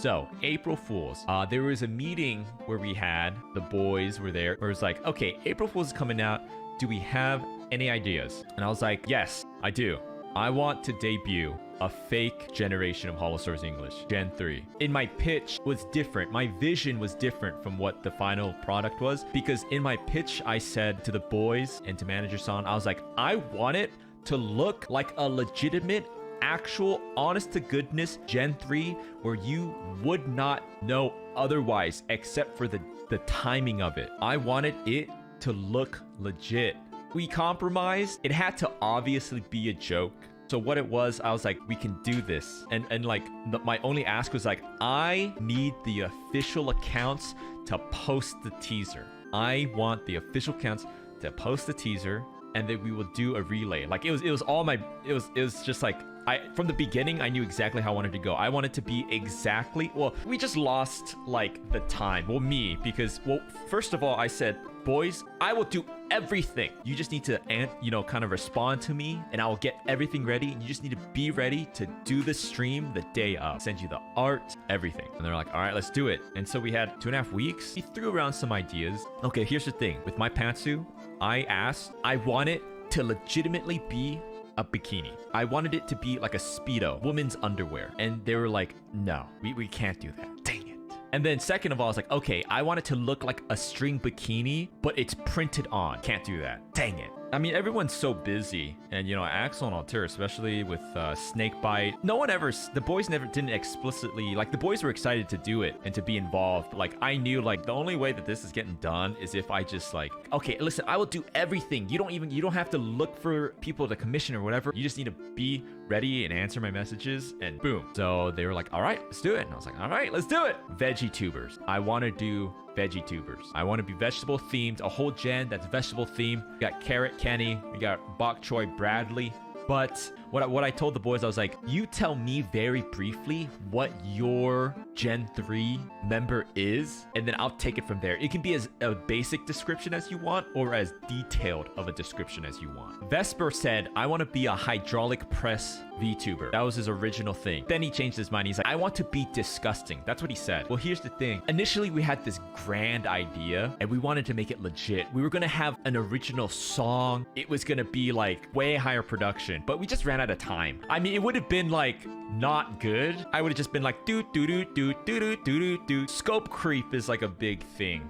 So, April Fools. There was a meeting where we had, the boys were there, where it was like, okay, April Fools is coming out. Do we have any ideas? And I was like, yes, I do. I want to debut a fake generation of Holosaurus English, Gen 3. In my pitch was different. My vision was different from what the final product was, because in my pitch, I said to the boys and to Manager San, I was like, I want it to look like a legitimate, actual, honest to goodness Gen 3 where you would not know otherwise except for the timing of it. I wanted it to look legit. We compromised. It had to obviously be a joke. So what it was, I was like, we can do this. And like, my only ask was like, I need the official accounts to post the teaser. I want the official accounts to post the teaser, and then we will do a relay. Like, it was all my, it was just like, from the beginning, I knew exactly how I wanted to go. I wanted to be exactly, well, we just lost like the time. Well, me, because, well, first of all, I said, boys, I will do everything. You just need to, kind of respond to me, and I will get everything ready. You just need to be ready to do the stream the day of. Send you the art, everything. And they're like, all right, let's do it. And so we had 2.5 weeks. He threw around some ideas. Okay, here's the thing. With my pantsu, I want it to legitimately be a bikini. I wanted it to be like a Speedo, woman's underwear. And they were like, no, we can't do that. Dang it. And then second of all, I was like, okay, I want it to look like a string bikini, but it's printed on. Can't do that. Dang it. I mean, everyone's so busy. And, Axel and Altair, especially with Snakebite, the boys didn't explicitly, like, the boys were excited to do it and to be involved. Like, I knew, like, the only way that this is getting done is if I just, like, okay, listen, I will do everything. You don't have to look for people to commission or whatever. You just need to be ready and answer my messages, and boom. So they were like, all right, let's do it. And I was like, all right, let's do it. Veggie tubers. I want to do veggie tubers. I want to be vegetable themed, a whole gen that's vegetable themed. We got Carrot Kenny, we got Bok Choy Bradley. But what I told the boys, I was like, you tell me very briefly what your Gen 3 member is, and then I'll take it from there. It can be as a basic description as you want, or as detailed of a description as you want. Vesper said, I want to be a hydraulic press VTuber. That was his original thing. Then he changed his mind. He's like, I want to be disgusting. That's what he said. Well, here's the thing. Initially, we had this grand idea, and we wanted to make it legit. We were going to have an original song. It was going to be like way higher production, but we just ran out of time. I mean, it would have been like not good. I would have just been like, do. Scope creep is like a big thing,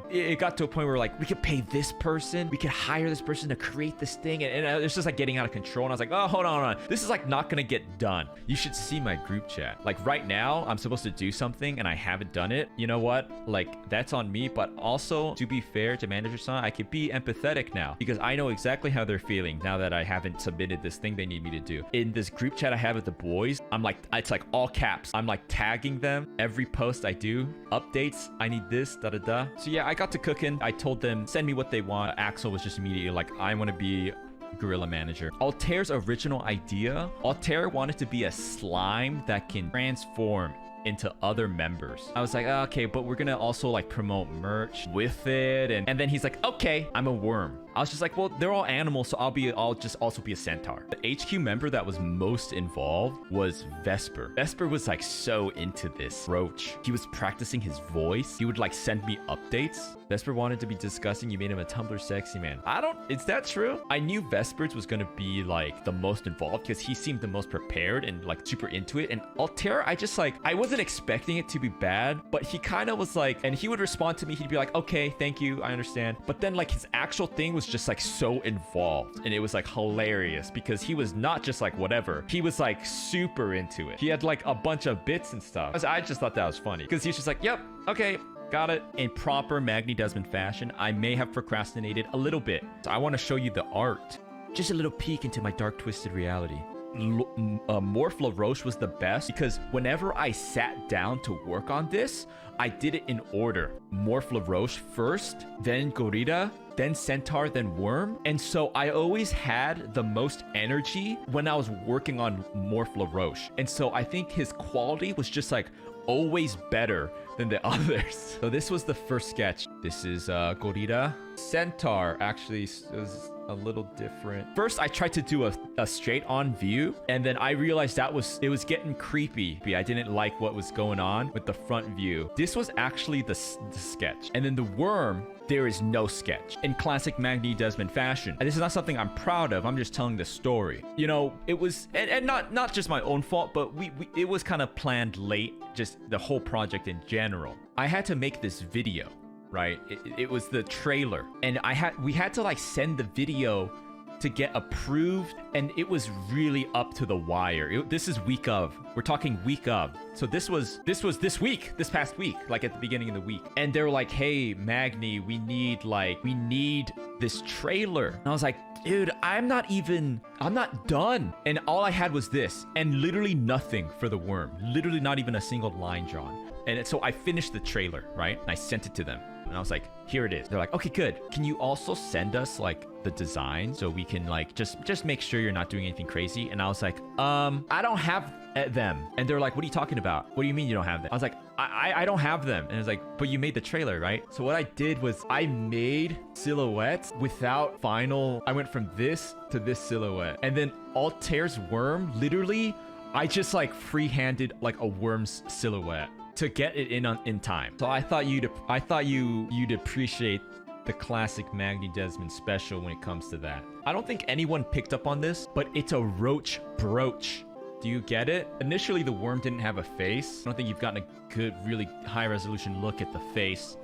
It got to a point where like, we could pay this person, we could hire this person to create this thing, and it's just like getting out of control. And I was like, oh, hold on. This is like not gonna get done. You should see my group chat. Like right now, I'm supposed to do something and I haven't done it. You know what? Like, that's on me. But also, to be fair to Manager San, I can be empathetic now, because I know exactly how they're feeling now that I haven't submitted this thing they need me to do. In this group chat I have with the boys, I'm like, it's like all caps. I'm like tagging them every post I do. Updates, I need this, da. So yeah, I got to cooking. I told them, send me what they want. Axel was just immediately like, I want to be Gorilla Manager. Altair's original idea, Altair wanted to be a slime that can transform into other members. I was like, oh, okay, but we're gonna also like promote merch with it, and then he's like, okay, I'm a worm. I was just like, well, they're all animals, so I'll just also be a centaur. The HQ member that was most involved was Vesper. Vesper was like so into this Roach. He was practicing his voice. He would like send me updates. Vesper wanted to be disgusting. You made him a Tumblr sexy man. Is that true? I knew Vespers was gonna be like the most involved because he seemed the most prepared and like super into it. And Altair, I wasn't expecting it to be bad, but he kind of was like, and he would respond to me. He'd be like, okay, thank you, I understand. But then like his actual thing was just like so involved, and it was like hilarious because he was not just like whatever. He was like super into it. He had like a bunch of bits and stuff. I just thought that was funny because he's just like, yep, okay, got it. In proper Magni Desmond fashion, I may have procrastinated a little bit. So I want to show you the art. Just a little peek into my dark, twisted reality. Morph LaRoche was the best because whenever I sat down to work on this, I did it in order. Morph LaRoche first, then Gorilla, then Centaur, then Worm. And so I always had the most energy when I was working on Morph LaRoche. And so I think his quality was just like always better than the others. So this was the first sketch. This is Gorilla. Centaur actually is a little different. First, I tried to do a straight on view, and then I realized it was getting creepy. I didn't like what was going on with the front view. This was actually the sketch. And then the worm, there is no sketch in classic Magni Desmond fashion. And this is not something I'm proud of. I'm just telling the story. You know, it was, and not just my own fault, but it was kind of planned late, just the whole project in general. I had to make this video, right? It was the trailer, and we had to like send the video to get approved, and it was really up to the wire. This is week of. We're talking week of. So this was this past week, like at the beginning of the week. And they were like, "Hey, Magni, we need this trailer." And I was like, "Dude, I'm not done." And all I had was this, and literally nothing for the worm. Literally not even a single line drawn. And so I finished the trailer, right? And I sent it to them. And I was like, here it is. They're like, okay, good. Can you also send us like the design so we can like just make sure you're not doing anything crazy? And I was like, I don't have them. And they're like, what are you talking about? What do you mean you don't have them? I was like, I don't have them. And it's like, but you made the trailer, right? So what I did was I made silhouettes without final. I went from this to this silhouette. And then Altair's worm, literally, I just like free-handed like a worm's silhouette to get it in time. So I thought you'd appreciate the classic Magni Desmond special when it comes to that. I don't think anyone picked up on this, but it's a roach brooch. Do you get it? Initially, the worm didn't have a face. I don't think you've gotten a good, really high resolution look at the face.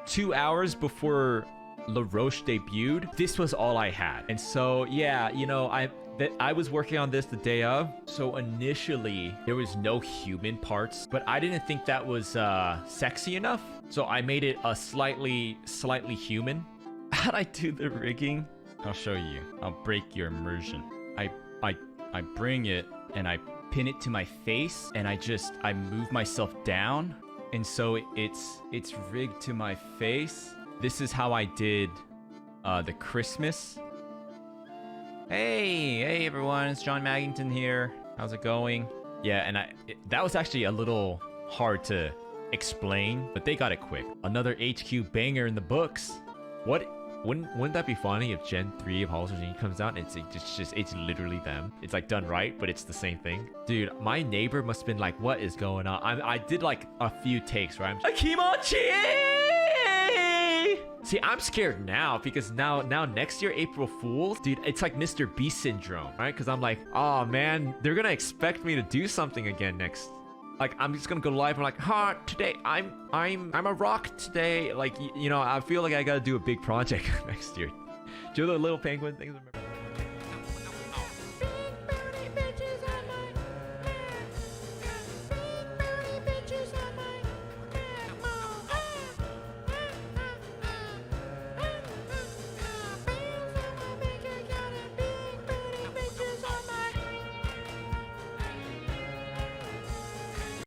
2 hours before La Roche debuted, this was all I had. And so, yeah, you know, I was working on this the day of. So initially, there was no human parts, but I didn't think that was sexy enough. So I made it a slightly human. How'd I do the rigging? I'll show you. I'll break your immersion. I bring it and I pin it to my face, and I move myself down. And so it's rigged to my face. This is how I did the Christmas. Hey everyone, it's John Maggington here. How's it going? Yeah, and that was actually a little hard to explain, but they got it quick. Another HQ banger in the books. Wouldn't that be funny if Gen 3 of Hollow Genie comes out and it's literally them? It's like done right, but it's the same thing. Dude, my neighbor must have been like, what is going on? I did like a few takes where I'm like, Kimochi! See, I'm scared now because now next year, April Fool's, dude, it's like Mr. Beast syndrome, right? Because I'm like, oh man, they're gonna expect me to do something again next. Like, I'm just gonna go live. I'm like, today I'm a rock today. Like, you know, I feel like I gotta do a big project next year. Do the little penguin things.